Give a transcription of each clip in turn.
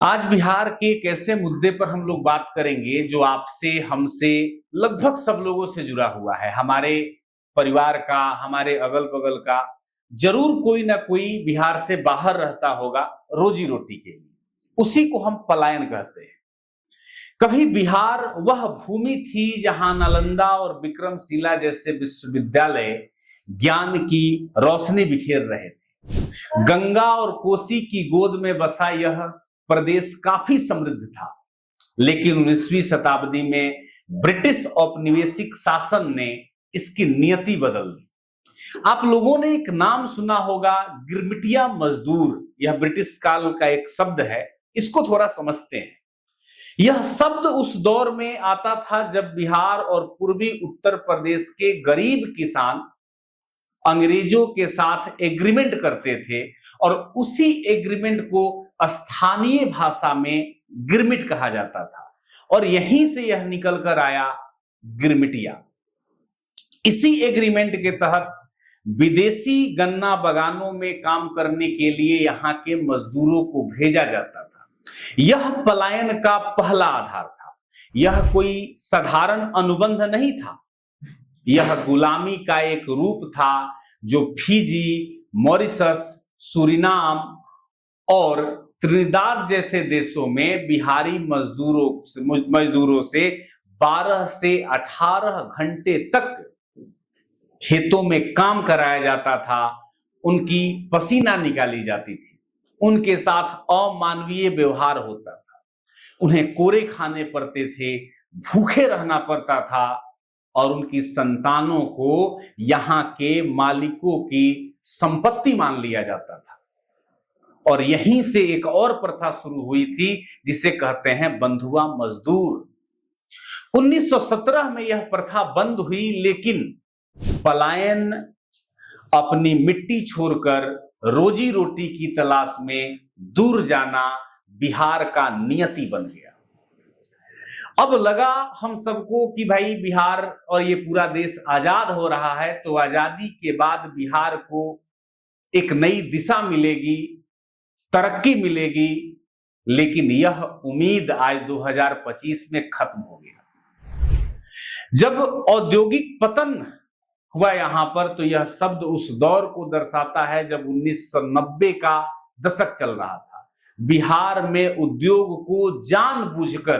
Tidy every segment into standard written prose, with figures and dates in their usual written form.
आज बिहार के एक ऐसे मुद्दे पर हम लोग बात करेंगे जो आपसे हमसे लगभग सब लोगों से जुड़ा हुआ है। हमारे परिवार का, हमारे अगल बगल का जरूर कोई ना कोई बिहार से बाहर रहता होगा रोजी रोटी के लिए। उसी को हम पलायन कहते हैं। कभी बिहार वह भूमि थी जहां नालंदा और विक्रमशिला जैसे विश्वविद्यालय ज्ञान की रोशनी बिखेर रहे थे। गंगा और कोसी की गोद में बसा यह प्रदेश काफी समृद्ध था, लेकिन 19वीं शताब्दी में ब्रिटिश औपनिवेशिक शासन ने इसकी नियति बदल दी। आप लोगों ने एक नाम सुना होगा, गिरमिटिया मजदूर। यह ब्रिटिश काल का एक शब्द है। इसको थोड़ा समझते हैं। यह शब्द उस दौर में आता था जब बिहार और पूर्वी उत्तर प्रदेश के गरीब किसान अंग्रेजों के साथ एग्रीमेंट करते थे और उसी एग्रीमेंट को स्थानीय भाषा में गिरमिट कहा जाता था और यहीं से यह निकल कर आया गिरमिटिया। इसी एग्रीमेंट के तहत विदेशी गन्ना बागानों में काम करने के लिए यहां के मजदूरों को भेजा जाता था। यह पलायन का पहला आधार था। यह कोई साधारण अनुबंध नहीं था। यह गुलामी का एक रूप था जो फिजी, मॉरिशस, सुरिनाम और त्रिनिदाद जैसे देशों में बिहारी मजदूरों से 12 से 18 घंटे तक खेतों में काम कराया जाता था। उनकी पसीना निकाली जाती थी। उनके साथ अमानवीय व्यवहार होता था। उन्हें कोरे खाने पड़ते थे, भूखे रहना पड़ता था और उनकी संतानों को यहाँ के मालिकों की संपत्ति मान लिया जाता था। और यहीं से एक और प्रथा शुरू हुई थी जिसे कहते हैं बंधुआ मजदूर। 1917 में यह प्रथा बंद हुई, लेकिन पलायन अपनी मिट्टी छोड़कर रोजी रोटी की तलाश में दूर जाना बिहार का नियति बन गया। अब लगा हम सबको कि भाई बिहार और ये पूरा देश आजाद हो रहा है, तो आजादी के बाद बिहार को एक नई दिशा मिलेगी, तरक्की मिलेगी। लेकिन यह उम्मीद आज 2025 में खत्म हो गया। जब औद्योगिक पतन हुआ यहां पर, तो यह शब्द उस दौर को दर्शाता है जब 1990 का दशक चल रहा था। बिहार में उद्योग को जानबूझकर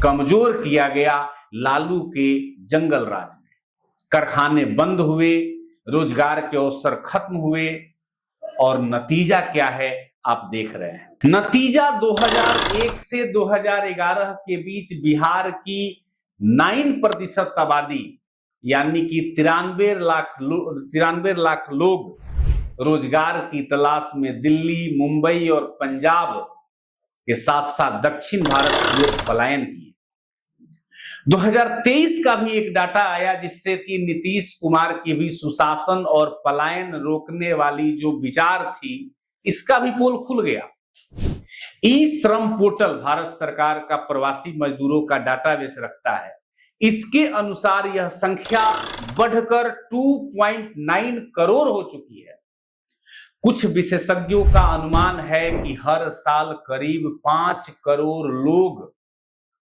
कमजोर किया गया लालू के जंगल राज में। कारखाने बंद हुए, रोजगार के अवसर खत्म हुए और नतीजा क्या है आप देख रहे हैं। नतीजा 2001 से 2011 के बीच बिहार की 9% आबादी यानी कि 93 लाख लोग रोजगार की तलाश में दिल्ली, मुंबई और पंजाब के साथ साथ दक्षिण भारत की ओर पलायन किए। 2023 का भी एक डाटा आया जिससे कि नीतीश कुमार की भी सुशासन और पलायन रोकने वाली जो विचार थी, इसका भी पोल खुल गया। ई श्रम पोर्टल भारत सरकार का प्रवासी मजदूरों का डाटाबेस रखता है। इसके अनुसार यह संख्या बढ़कर 2.9 करोड़ हो चुकी है। कुछ विशेषज्ञों का अनुमान है कि हर साल करीब 5 करोड़ लोग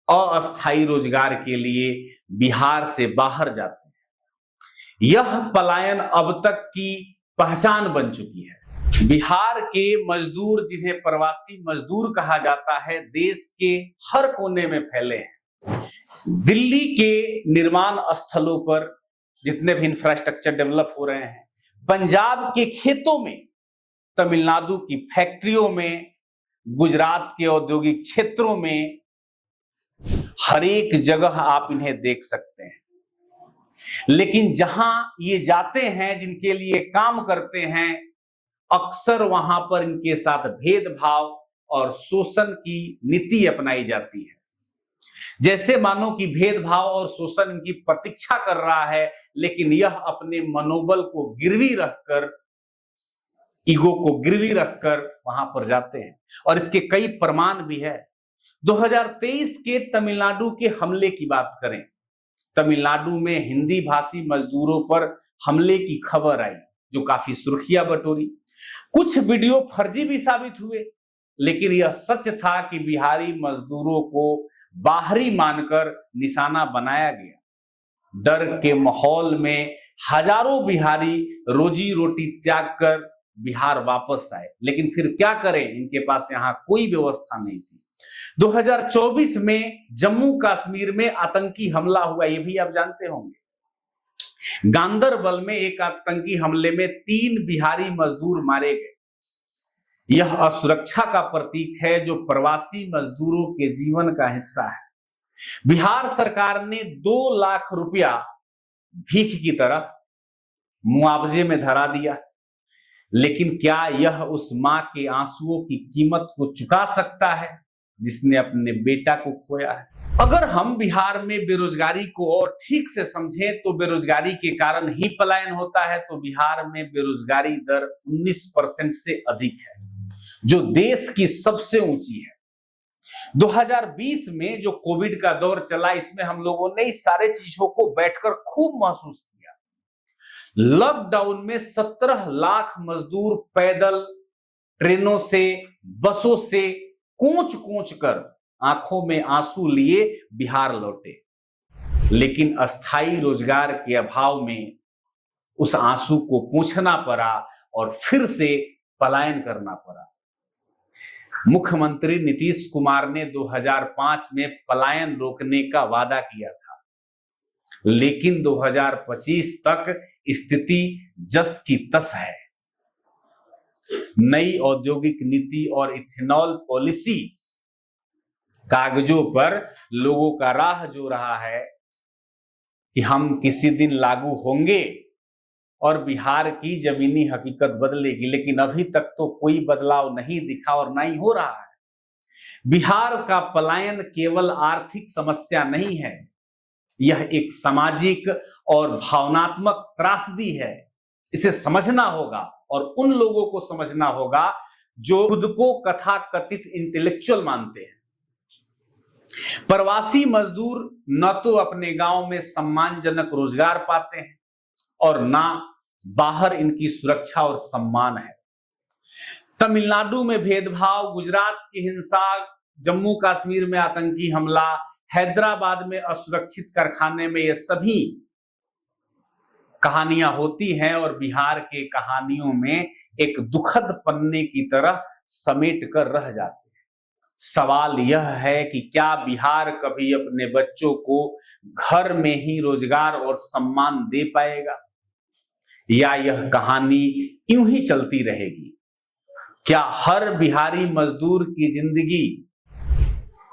अस्थायी रोजगार के लिए बिहार से बाहर जाते हैं। यह पलायन अब तक की पहचान बन चुकी है। बिहार के मजदूर, जिन्हें प्रवासी मजदूर कहा जाता है, देश के हर कोने में फैले हैं। दिल्ली के निर्माण स्थलों पर जितने भी इंफ्रास्ट्रक्चर डेवलप हो रहे हैं, पंजाब के खेतों में, तमिलनाडु की फैक्ट्रियों में, गुजरात के औद्योगिक क्षेत्रों में, हर एक जगह आप इन्हें देख सकते हैं। लेकिन जहां ये जाते हैं, जिनके लिए काम करते हैं, अक्सर वहां पर इनके साथ भेदभाव और शोषण की नीति अपनाई जाती है। जैसे मानो कि भेदभाव और शोषण इनकी प्रतीक्षा कर रहा है, लेकिन यह अपने मनोबल को गिरवी रखकर, ईगो को गिरवी रखकर वहां पर जाते हैं। और इसके कई प्रमाण भी है। 2023 के तमिलनाडु के हमले की बात करें, तमिलनाडु में हिंदी भाषी मजदूरों पर हमले की खबर आई जो काफी सुर्खियां बटोरी। कुछ वीडियो फर्जी भी साबित हुए, लेकिन यह सच था कि बिहारी मजदूरों को बाहरी मानकर निशाना बनाया गया। डर के माहौल में हजारों बिहारी रोजी रोटी त्याग कर बिहार वापस आए, लेकिन फिर क्या करें, इनके पास यहाँ कोई व्यवस्था नहीं थी। 2024 में जम्मू कश्मीर में आतंकी हमला हुआ, ये भी आप जानते होंगे। गांदरबल में एक आतंकी हमले में 3 बिहारी मजदूर मारे गए। यह असुरक्षा का प्रतीक है जो प्रवासी मजदूरों के जीवन का हिस्सा है। बिहार सरकार ने 2 लाख रुपया भीख की तरह मुआवजे में धरा दिया, लेकिन क्या यह उस मां के आंसुओं की कीमत को चुका सकता है जिसने अपने बेटा को खोया है? अगर हम बिहार में बेरोजगारी को और ठीक से समझें तो बेरोजगारी के कारण ही पलायन होता है। तो बिहार में बेरोजगारी दर 19% से अधिक है, जो देश की सबसे ऊंची है। 2020 में जो कोविड का दौर चला, इसमें हम लोगों ने इस सारे चीजों को बैठकर खूब महसूस किया। लॉकडाउन में 17 लाख मजदूर पैदल, ट्रेनों से, बसों से कूच कर आंखों में आंसू लिए बिहार लौटे, लेकिन अस्थायी रोजगार के अभाव में उस आंसू को पोंछना पड़ा और फिर से पलायन करना पड़ा। मुख्यमंत्री नीतीश कुमार ने 2005 में पलायन रोकने का वादा किया था, लेकिन 2025 तक स्थिति जस की तस है। नई औद्योगिक नीति और इथेनॉल पॉलिसी कागजों पर लोगों का राह जो रहा है कि हम किसी दिन लागू होंगे और बिहार की जमीनी हकीकत बदलेगी, लेकिन अभी तक तो कोई बदलाव नहीं दिखा और ना ही हो रहा है। बिहार का पलायन केवल आर्थिक समस्या नहीं है, यह एक सामाजिक और भावनात्मक त्रासदी है। इसे समझना होगा और उन लोगों को समझना होगा जो खुद को कथाकथित इंटेलेक्चुअल मानते हैं। प्रवासी मजदूर न तो अपने गांव में सम्मानजनक रोजगार पाते हैं और ना बाहर इनकी सुरक्षा और सम्मान है। तमिलनाडु में भेदभाव, गुजरात की हिंसा, जम्मू कश्मीर में आतंकी हमला, हैदराबाद में असुरक्षित कारखाने में, ये सभी कहानियां होती हैं और बिहार के कहानियों में एक दुखद पन्ने की तरह समेट कर रह जाते हैं। सवाल यह है कि क्या बिहार कभी अपने बच्चों को घर में ही रोजगार और सम्मान दे पाएगा, या यह कहानी यूं ही चलती रहेगी? क्या हर बिहारी मजदूर की जिंदगी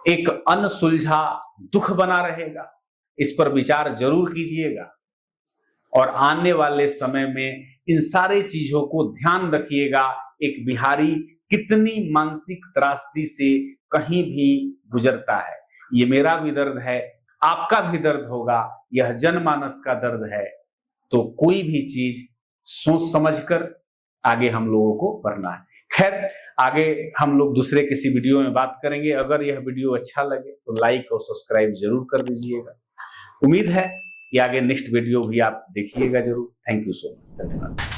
एक अनसुलझा दुख बना रहेगा? इस पर विचार जरूर कीजिएगा और आने वाले समय में इन सारे चीजों को ध्यान रखिएगा। एक बिहारी कितनी मानसिक त्रासदी से कहीं भी गुजरता है। ये मेरा भी दर्द है, आपका भी दर्द होगा, यह जनमानस का दर्द है। तो कोई भी चीज सोच समझकर आगे हम लोगों को बढ़ना है। खैर, आगे हम लोग दूसरे किसी वीडियो में बात करेंगे। अगर यह वीडियो अच्छा लगे तो लाइक और सब्सक्राइब जरूर कर दीजिएगा। उम्मीद है कि आगे नेक्स्ट वीडियो भी आप देखिएगा जरूर। थैंक यू सो मच, धन्यवाद।